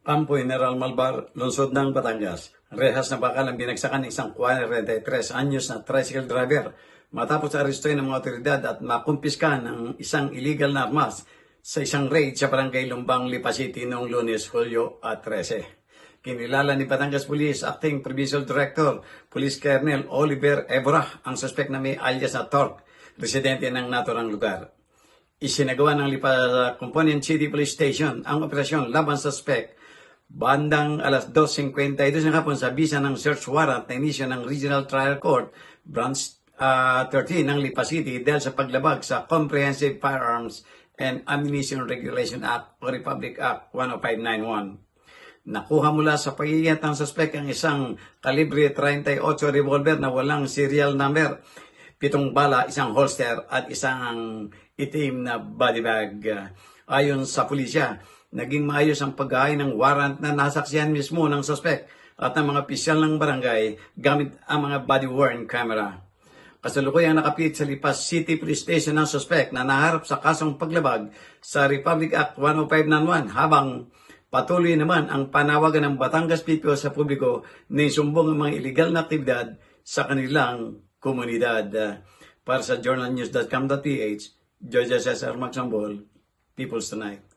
Kampo General Malbar, lungsod ng Batangas. Rehas na bakal ang binagsakan ng isang 43 anyos na tricycle driver matapos arestuin ng mga otoridad at makumpiska ng isang illegal na armas sa isang raid sa barangay Lumbang, Lipa City noong Lunes, Hulyo 13. Kinilala ni Batangas Police Acting Provincial Director, Police Colonel Oliver Evora, ang suspect na may alias na Torque, residente ng naturang lugar. Isinagawa ng Lipa Component City Police Station ang operasyon laban sa suspect bandang alas 2:52 ng hapon sa bisa ng search warrant na inisyo ng Regional Trial Court Branch 13 ng Lipa City dahil sa paglabag sa Comprehensive Firearms and Ammunition Regulation Act o Republic Act 10591. Nakuha mula sa pagiging ng suspect ang isang kalibre 38 revolver na walang serial number, 7 bala, isang holster at isang itim na body bag. Ayon sa pulisya, naging maayos ang paghahain ng warrant na nasaksihan mismo ng suspect at ng mga opisyal ng barangay gamit ang mga body-worn camera. Kasalukuyang nakapit sa Lipa City Police Station ng suspect na naharap sa kasong paglabag sa Republic Act 10591 habang patuloy naman ang panawagan ng Batangas PPO sa publiko na isumbong ang mga illegal na aktibidad sa kanilang komunidad. Para sa journalnews.com.ph, Georgia Cesar Maxambol, People's Tonight.